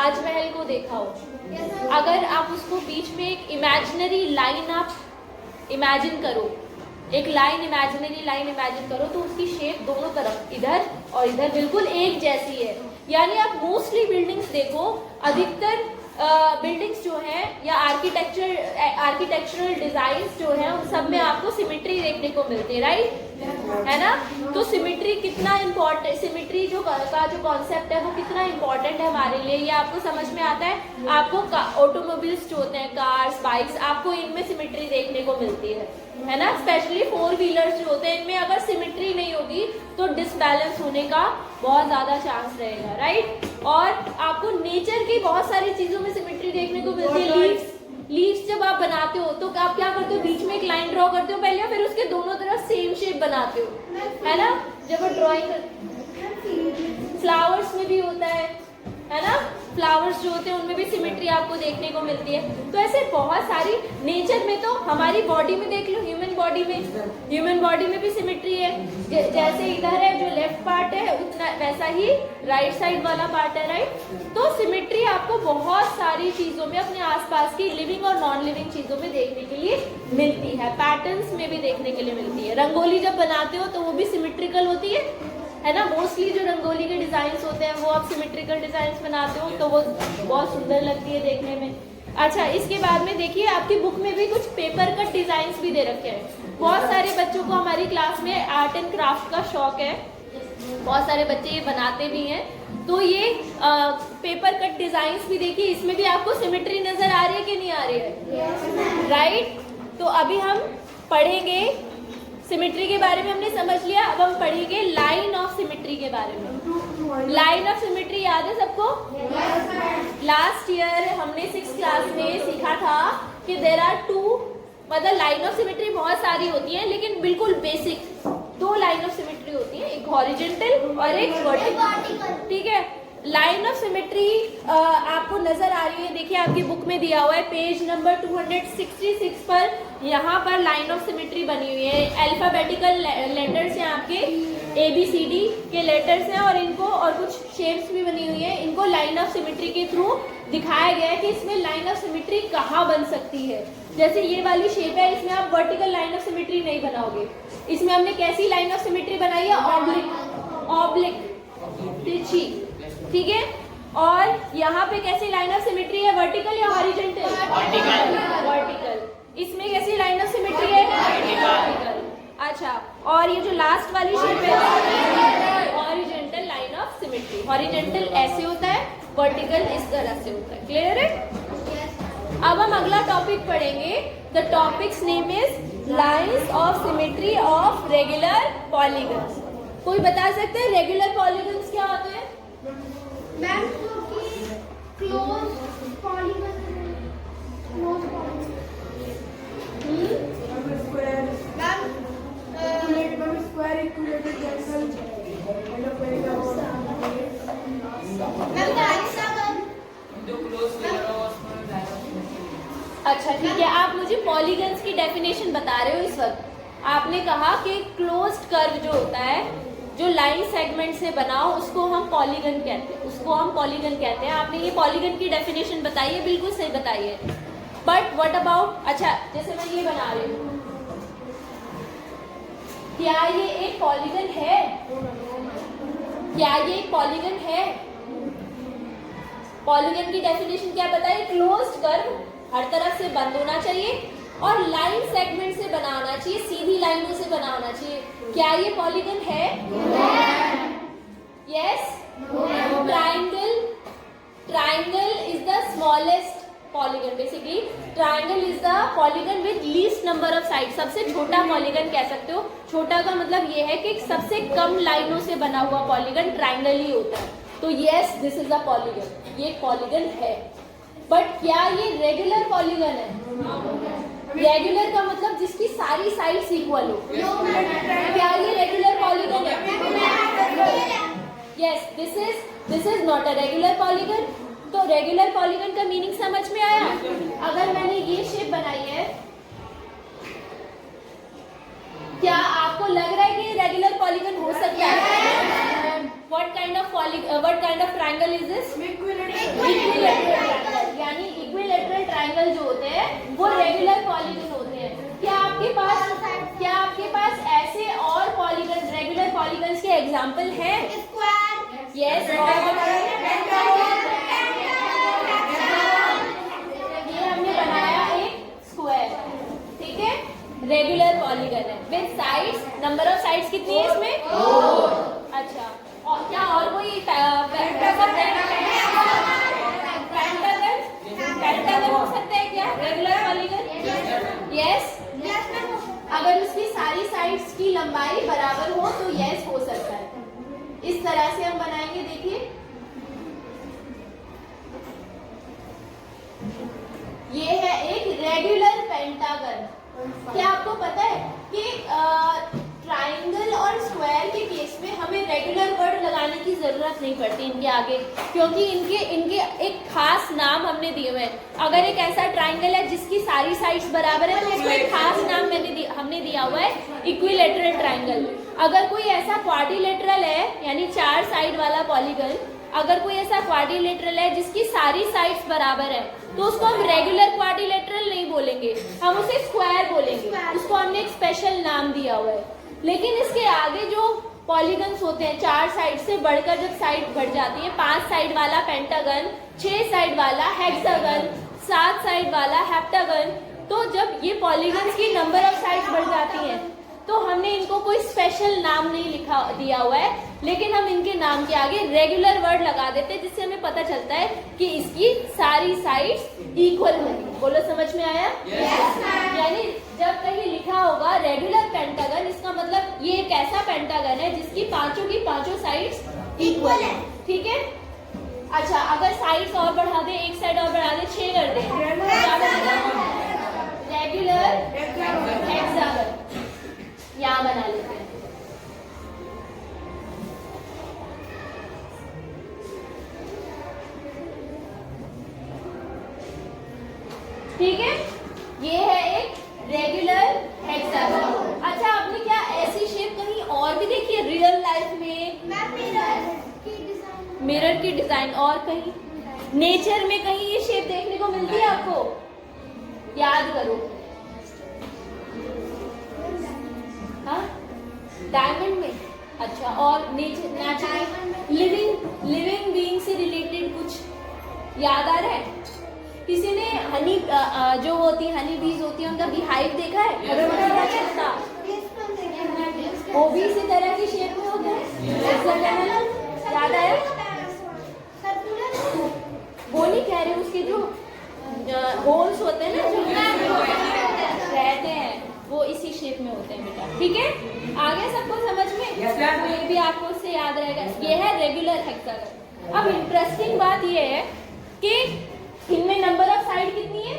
ताजमहल को देखा हो, अगर आप उसको बीच में एक इमेजिनरी लाइन आप इमेजिन करो, एक लाइन इमेजिनरी लाइन इमेजिन करो, तो उसकी शेप दोनों तरफ इधर और इधर बिल्कुल एक जैसी है। यानी आप मोस्टली बिल्डिंग्स देखो, अधिकतर बिल्डिंग्स जो हैं या आर्किटेक्चरल डिजाइन्स जो हैं उन सब में आपको सिमेट्री देखने को मिलती है, राइट, है ना। तो सिमेट्री कितना इम्पोर्टेंट, सिमेट्री जो का जो कॉन्सेप्ट है वो कितना इम्पोर्टेंट है हमारे लिए, ये आपको समझ में आता है। आपको ऑटोमोबाइल्स जो होते हैं, कार्स, बाइक्स, आपको इनमें सिमेट्री देखने को मिलती है ना। स्पेशली 4 व्हीलर्स जो होते हैं, इनमें अगर सिमेट्री नहीं होगी तो डिसबैलेंस होने का बहुत ज्यादा चांस रहेगा, राइट। और आपको नेचर की बहुत सारी चीजों में सिमेट्री देखने को मिलती है। लीव्स जब आप बनाते हो तो आप क्या करते हो, बीच में एक लाइन ड्रॉ करते हो पहले, फिर उसके दोनों तरफ सेम शेप बनाते हो, है ना। जब आप ड्रॉइंग, फ्लावर्स में भी होता है ना, फ्लावर्स जो होते हैं उनमें भी सिमेट्री आपको देखने को मिलती है। तो ऐसे बहुत सारी, नेचर में तो हमारी बॉडी में देख लो, ह्यूमन बॉडी में भी सिमेट्री है। जैसे इधर है जो लेफ्ट पार्ट है उतना वैसा ही राइट साइड वाला पार्ट है, राइट। तो सिमेट्री आपको बहुत सारी चीजों में, अपने आसपास की लिविंग और नॉन लिविंग चीजों में देखने के लिए मिलती है। पैटर्न्स में भी देखने के लिए मिलती है। रंगोली जब बनाते हो तो वो भी सिमेट्रिकल होती है ना। मोस्टली जो रंगोली के डिजाइन होते हैं वो आप सिमेट्रिकल डिजाइन बनाते हो तो वो बहुत सुंदर लगती है देखने में। अच्छा, इसके बाद में देखिए आपकी बुक में भी कुछ पेपर कट डिजाइन भी दे रखे हैं। बहुत सारे बच्चों को हमारी क्लास में आर्ट एंड क्राफ्ट का शौक है, बहुत सारे बच्चे ये बनाते भी हैं। तो ये पेपर कट डिजाइन भी देखिए, इसमें भी आपको सिमेट्री नजर आ रही है कि नहीं आ रही है, राइट। तो अभी हम पढ़ेंगे सिमेट्री के बारे में, हमने समझ लिया। अब हम पढ़ेंगे लाइन ऑफ सिमेट्री के बारे में। लाइन ऑफ सिमेट्री याद है सबको? लास्ट ईयर हमने 6th क्लास में सीखा था कि देयर आर 2, मतलब लाइन ऑफ सिमेट्री बहुत सारी होती है, लेकिन बिल्कुल बेसिक 2 लाइन ऑफ सिमेट्री होती है, एक हॉरिजॉन्टल और एक वर्टिकल, ठीक है। लाइन ऑफ सिमेट्री आपको नजर आ रही है, देखिए आपकी बुक में दिया हुआ है पेज नंबर 266 पर। यहाँ पर लाइन ऑफ सिमेट्री बनी हुई है। अल्फाबेटिकल लेटर्स हैं, आपके ABCD के लेटर्स हैं, और इनको और कुछ शेप्स भी बनी हुई है। इनको लाइन ऑफ सिमेट्री के थ्रू दिखाया गया है कि इसमें लाइन ऑफ सिमेट्री कहाँ बन सकती है। जैसे ये वाली शेप है, इसमें आप वर्टिकल लाइन ऑफ सिमेट्री नहीं बनाओगे। इसमें हमने कैसी लाइन ऑफ सिमेट्री बनाई है? ऑब्लिक, तिरछी, ठीक है। और यहाँ पे कैसी लाइन ऑफ सिमेट्री है? वर्टिकल या हॉरिजॉन्टल? वर्टिकल। इसमें कैसी लाइन ऑफ सिमेट्री है? वर्टिकल। अच्छा, और ये जो लास्ट वाली शेप है horizontal line of symmetry. Horizontal ऐसे होता है, वर्टिकल इस तरह से होता है। क्लियर है? अब हम अगला टॉपिक पढ़ेंगे। The topics name his lines of symmetry of regular polygons. कोई बता सकते हैं रेगुलर पॉलीगन्स क्या होते हैं? मैम, क्लोज पॉलीगन, अच्छा ठीक है, आप मुझे पॉलीगन्स की डेफिनेशन बता रहे हो इस वक्त। आपने कहा कि क्लोज्ड कर्व जो होता है, जो लाइन सेगमेंट से बना हो, उसको हम पॉलीगन कहते हैं, उसको हम पॉलीगन कहते हैं। आपने ये पॉलीगन की डेफिनेशन बताई है, बिल्कुल सही बताई है। बट व्हाट अबाउट, अच्छा जैसे मैं ये बना रही हूँ, क्या ये एक पॉलीगन है? क्या ये एक पॉलीगन है? पॉलीगन की डेफिनेशन क्या बताइए? क्लोज्ड कर्व, हर तरफ से बंद होना चाहिए और लाइन सेगमेंट से बनाना चाहिए, सीधी लाइनों से बनाना चाहिए। क्या ये पॉलीगन है? Yes. Triangle is the smallest polygon. Basically triangle is the polygon with least number of side. सबसे छोटा पॉलीगन कह सकते हो। छोटा का मतलब ये है कि सबसे कम लाइनों से बना हुआ पॉलीगन ट्राइंगल ही होता है। तो yes, this is a polygon, ये पॉलीगन है। बट क्या ये रेगुलर पॉलीगन है? रेगुलर का मतलब जिसकी सारी साइड्स इक्वल हो। क्या ये रेगुलर पॉलीगन है? Yes, this is not a regular polygon. तो रेगुलर पॉलीगन का मीनिंग समझ में आया? अगर मैंने ये शेप बनाई है, क्या आपको लग रहा है कि रेगुलर पॉलीगन हो सकता है? What kind of triangle is this? Equilateral triangle, यानी इक्विलेटरल ट्रायंगल जो होते हैं वो रेगुलर पॉलीगन होते हैं। क्या आपके पास ऐसे और पॉलीगन, रेगुलर पॉलीगन्स के एग्जांपल हैं? यस, ये हमने बनाया एक स्क्वायर, ठीक है, रेगुलर पॉलीगन है with sides. Number of sides कितनी है इसमें? 2। अच्छा, और क्या और कोई पेंटागन हो सकता है क्या रेगुलर पॉलीगन? यस, अगर उसकी सारी साइड्स की लंबाई बराबर हो तो यस हो सकता है। इस तरह से हम बनाएंगे, देखिए ये है एक रेगुलर पेंटागन। क्या आपको पता है कि ट्राइंगल और स्क्वायर के केस में हमें रेगुलर वर्ड लगाने की जरूरत नहीं पड़ती इनके आगे, क्योंकि इनके एक खास नाम हमने दिए हुए हैं। अगर एक ऐसा ट्राइंगल है जिसकी सारी साइड्स बराबर है तो उसको एक खास नाम हमने दिया हुआ है इक्विलेटरल ट्राइंगल। अगर कोई ऐसा क्वाड्रिलेटरल है, यानी 4 साइड वाला पॉलीगन, अगर कोई ऐसा क्वाड्रिलेटरल है जिसकी सारी साइड्स बराबर है तो उसको हम रेगुलर क्वाड्रिलेटरल नहीं बोलेंगे, हम उसे स्क्वायर बोलेंगे। उसको हमने एक स्पेशल नाम दिया हुआ है। लेकिन इसके आगे जो पॉलीगन्स होते हैं, 4 साइड से बढ़कर जब साइड बढ़ जाती है, 5 साइड वाला पेंटागन, 6 साइड वाला हेक्सागन, 7 साइड वाला हेप्टागन, तो जब ये पॉलीगन्स की नंबर ऑफ साइड्स बढ़ जाती हैं तो हमने इनको कोई स्पेशल नाम नहीं दिया हुआ है, लेकिन हम इनके नाम के आगे रेगुलर वर्ड लगा देते हैं, जिससे हमें पता चलता है कि इसकी सारी साइड्स इक्वल होंगी। बोलो, समझ में आया? yes, यानी जब कहीं लिखा होगा रेगुलर पेंटागन, इसका मतलब ये एक ऐसा पेंटागन है जिसकी पांचों की पांचों साइड्स इक्वल है, ठीक है। अच्छा, अगर साइड्स और बढ़ा दे, एक साइड और बढ़ा दे, 6 कर दे, रेगुलर हेक्सागन यहाँ बना लेते हैं। ठीक है, ये है एक रेगुलर हेक्सागन। अच्छा, आपने क्या ऐसी शेप कहीं और भी देखी है रियल लाइफ में? मिरर की डिजाइन और कहीं नेचर में कहीं ये शेप देखने को मिलती है आपको? याद करो। हाँ, डायमंड में। अच्छा, और नेचुरल लिविंग बीइंग से रिलेटेड कुछ याद आ रहा है? किसी ने हनी जो होती हनी बीज होती है उनका बीहाइव देखा है? वो भी इसी तरह की शेप में होता है। याद आया? वो नहीं कह रहे, उसके जो होल्स होते हैं ना, जो रहते हैं, वो इसी शेप में होते हैं बेटा, ठीक है। आगे सबको समझ में? ये भी आपको उससे याद रहेगा। ये है रेगुलर हेक्सागन। अब इंटरेस्टिंग बात ये है कि इनमें नंबर ऑफ साइड कितनी है?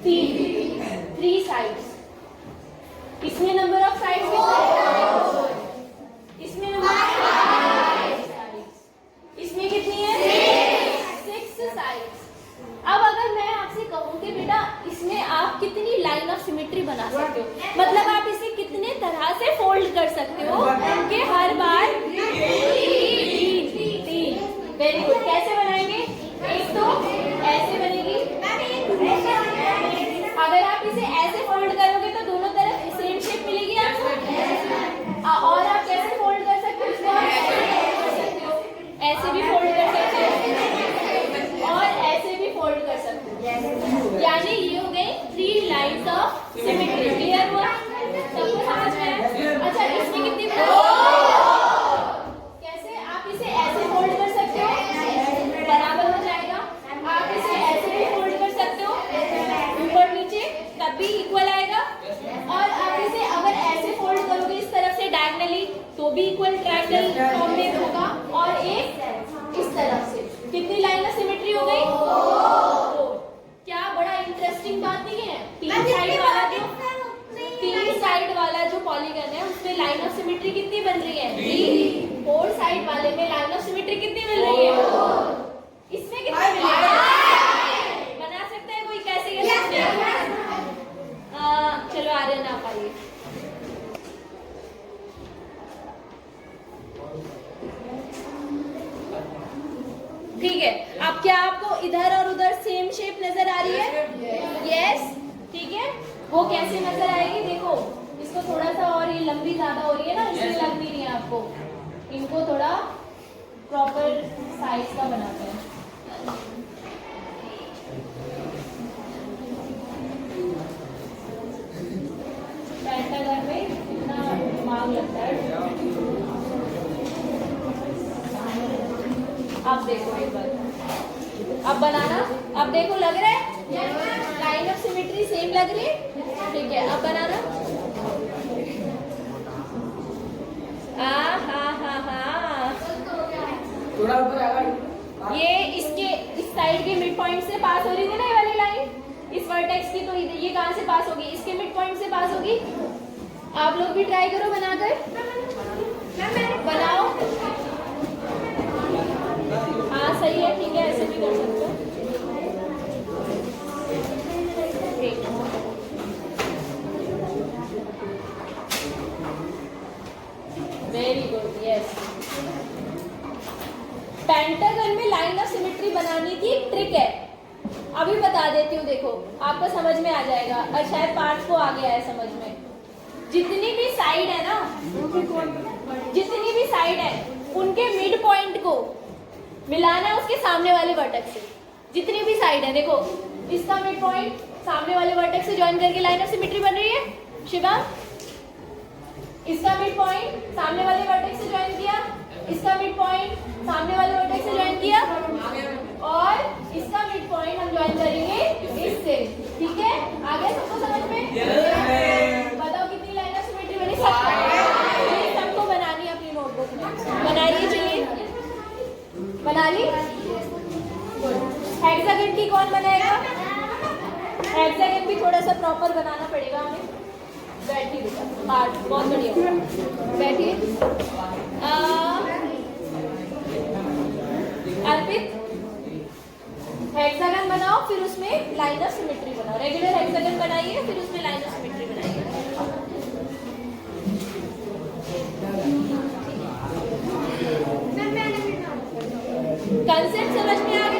3 साइड्स। इसमें नंबर ऑफ साइड्स कितनी है? इसमें इसमें कितनी है? 6 साइड्स। अब अगर मैं आपसे कहूँ कि बेटा इसमें आप कितनी लाइन ऑफ सिमेट्री बना सकते हो, मतलब आप इसे कितने तरह से फोल्ड कर सकते हो कि हर बार 3। Very good. कैसे बनाएंगे? एक तो ऐसे बनेगी, अगर आप इसे ऐसे फोल्ड करोगे तो दोनों तरफ सेम शेप मिलेगी आपको। और आप कैसे फोल्ड कर सकते हो? इसको ऐसे भी फोल्ड कर सकते हो और ऐसे भी फोल्ड कर सकते हो, यानी ये हो गई 3 लाइन्स ऑफ सिमेट्री। क्लियर हुआ? सबको समझ में आया? अच्छा, इसमें कितनी ठीक है, अब क्या आपको इधर और उधर सेम शेप नजर आ रही है? यस, ठीक है। वो कैसे नजर आएगी? देखो, इसको थोड़ा सा और, ये लंबी ज्यादा हो रही है ना, इसलिए लग नहीं रही है आपको। इनको थोड़ा प्रॉपर साइज का बनाते हैं। पेंटागन में इतना दिमाग लगता है। अब देखो एक बार, अब बनाना, अब देखो लग रहा है लाइन ऑफ सिमेट्री सेम लग रही है, ठीक है। अब बनाना, थोड़ा ऊपर आएगा। ये इसके इस साइड के मिड पॉइंट से पास हो रही थी ना ये वाली लाइन, इस वर्टेक्स की, तो ये कहाँ से पास होगी? इसके मिड पॉइंट से पास होगी। आप लोग भी ट्राई करो बनाकर, बनाओ। हाँ सही है, ठीक है, ऐसे भी कर सकते हो। Very good, yes. पेंटागन में लाइन ऑफ सिमेट्री बनाने की ट्रिक है, अभी बता देती हूँ। देखो, आपको समझ में आ जाएगा, और शायद पार्ट को आ गया है समझ में। जितनी भी साइड है ना, जितनी भी साइड है, उनके मिड पॉइंट को मिलाना है उसके सामने वाले वर्टेक्स से। जितनी भी साइड है, देखो इसका मिड पॉइंट सामने वाले वर्टेक्स से ज्वाइन करके लाइन ऑफ सिमेट्री बन रही है। शिवा, इसका मिड पॉइंट सामने वाले वर्टेक्स से ज्वाइन किया, इसका मिड पॉइंट सामने वाले वर्टेक्स से ज्वाइन किया, और इसका मिड पॉइंट हम ज्वाइन करेंगे इससे, ठीक है। आगे सबको समझ में? बताओ कितनी लाइन ऑफ सिमेट्री बनी? ये सबको बनानी है अपनी नोटबुक में। बनाइए, चलिए, बना ली। हेक्सागन की कौन बनाएगा? हेक्सागन भी थोड़ा सा प्रॉपर बनाना पड़ेगा हमें। बैठिए बेटा, पार्ट बहुत बढ़िया, बैठिए। अर्पित, हेक्सागन बनाओ, फिर उसमें लाइन ऑफ सिमेट्री बनाओ। रेगुलर हेक्सागन बनाइए, फिर उसमें लाइन ऑफ सिमेट्री बनाइए। कंसेप्ट समझ में आ गया?